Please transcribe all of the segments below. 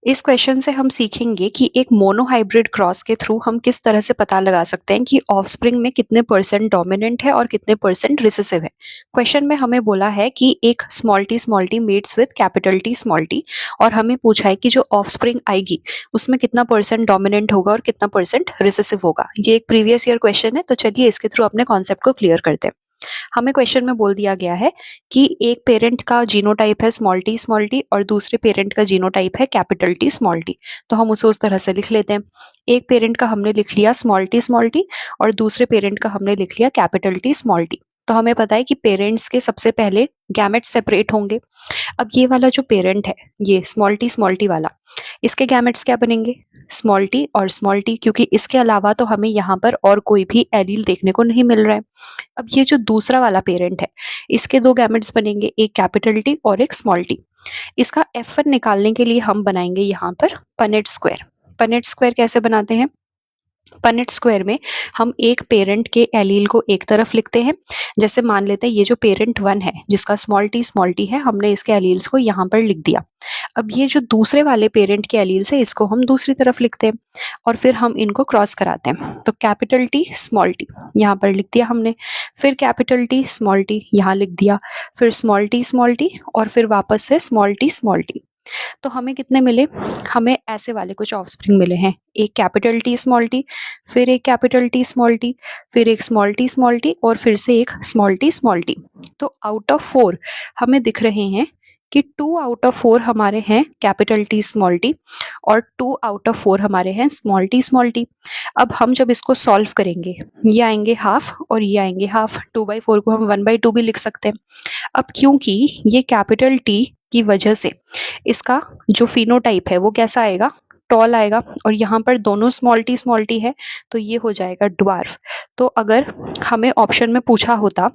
इस क्वेश्चन से हम सीखेंगे कि एक मोनोहाइब्रिड क्रॉस के थ्रू हम किस तरह से पता लगा सकते हैं कि ऑफस्प्रिंग में कितने परसेंट डोमिनेंट है और कितने परसेंट रिसेसिव है। क्वेश्चन में हमें बोला है कि एक small T mates with capital T small T, और हमें पूछा है कि जो ऑफस्प्रिंग आएगी उसमें कितना परसेंट डोमिनेंट होगा और कितना परसेंट रिसेसिव होगा। ये एक प्रीवियस ईयर क्वेश्चन है, तो चलिए इसके थ्रू अपने कॉन्सेप्ट को क्लियर करते हैं। हमें क्वेश्चन में बोल दिया गया है कि एक पेरेंट का जीनोटाइप है स्मॉल टी और दूसरे पेरेंट का जीनोटाइप है कैपिटल टी स्मॉल टी। तो हम उसे उस तरह से लिख लेते हैं। एक पेरेंट का हमने लिख लिया स्मॉल टी और दूसरे पेरेंट का हमने लिख लिया कैपिटल टी स्मॉल टी। तो हमें पता है कि पेरेंट्स के सबसे पहले गैमेट सेपरेट होंगे। अब ये वाला जो पेरेंट है, ये स्मॉल टी वाला, इसके गैमेट्स क्या बनेंगे? स्मॉल टी और स्मॉल टी, क्योंकि इसके अलावा तो हमें यहाँ पर और कोई भी एलील देखने को नहीं मिल रहा है। अब ये जो दूसरा वाला पेरेंट है, इसके दो गैमेट्स बनेंगे, एक कैपिटल टी और एक स्मॉल टी। इसका F1 निकालने के लिए हम बनाएंगे यहाँ पर पनेट स्क्वायर। पनेट स्क्वायर कैसे बनाते हैं? पनेट स्क्वायर में हम एक पेरेंट के एलील को एक तरफ लिखते हैं। जैसे मान लेते हैं ये जो पेरेंट 1 है जिसका स्मॉल टी है, हमने इसके एलील्स को यहाँ पर लिख दिया। अब ये जो दूसरे वाले पेरेंट के एलील्स है इसको हम दूसरी तरफ लिखते हैं और फिर हम इनको क्रॉस कराते हैं। तो कैपिटल टी स्मॉल टी यहाँ पर लिख दिया हमने, फिर कैपिटल टी स्मॉल टी यहाँ लिख दिया, फिर स्मॉल टी और फिर वापस से स्मॉल टी। तो हमें कितने मिले? हमें ऐसे वाले कुछ ऑफस्प्रिंग मिले हैं, एक कैपिटल टी स्मॉल टी, फिर एक कैपिटल टी स्मॉल टी, फिर एक स्मॉल टी और फिर से एक स्मॉल टी। तो आउट ऑफ 4 हमें दिख रहे हैं कि 2 आउट ऑफ 4 हमारे हैं कैपिटल टी स्मॉल टी और 2 आउट ऑफ 4 हमारे हैं स्मॉल टी। अब हम जब इसको सॉल्व करेंगे, ये आएंगे हाफ और ये आएंगे हाफ। 2/4 को हम 1/2 भी लिख सकते हैं। अब क्योंकि ये कैपिटल टी की वजह से इसका जो फिनोटाइप है वो कैसा आएगा? टॉल आएगा। और यहाँ पर दोनों स्मॉल टी है तो ये हो जाएगा ड्वार्फ। तो अगर हमें ऑप्शन में पूछा होता,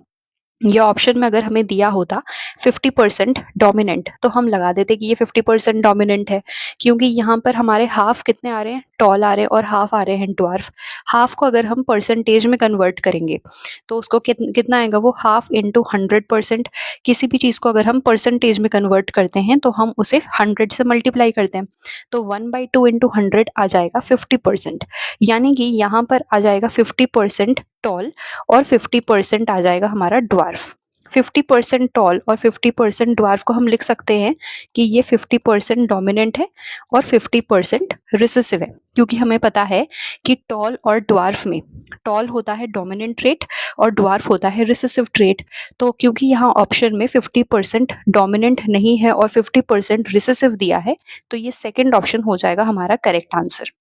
ये ऑप्शन में अगर हमें दिया होता 50% डोमिनेंट, तो हम लगा देते कि ये 50% डोमिनेंट है, क्योंकि यहाँ पर हमारे हाफ कितने आ रहे हैं? टॉल आ रहे हैं और हाफ आ रहे हैं ड्वार्फ। हाफ को अगर हम परसेंटेज में कन्वर्ट करेंगे तो उसको कितना आएगा? वो हाफ इंटू 100%। किसी भी चीज़ को अगर हम परसेंटेज में कन्वर्ट करते हैं तो हम उसे 100 से मल्टीप्लाई करते हैं। तो 1/2 इंटू 100 आ जाएगा 50%, यानी कि यहाँ पर आ जाएगा 50% टॉल और 50% आ जाएगा हमारा ड्वार्फ। 50% टॉल और 50% ड्वार्फ को हम लिख सकते हैं कि ये 50% डोमिनेंट है और 50% रिसेसिव है, क्योंकि हमें पता है कि टॉल और ड्वार्फ में टॉल होता है डोमिनेंट ट्रेट और ड्वार्फ होता है रिसेसिव ट्रेट। तो क्योंकि यहाँ ऑप्शन में 50% डोमिनेंट नहीं है और 50% रिसेसिव दिया है, तो ये सेकंड ऑप्शन हो जाएगा हमारा करेक्ट आंसर।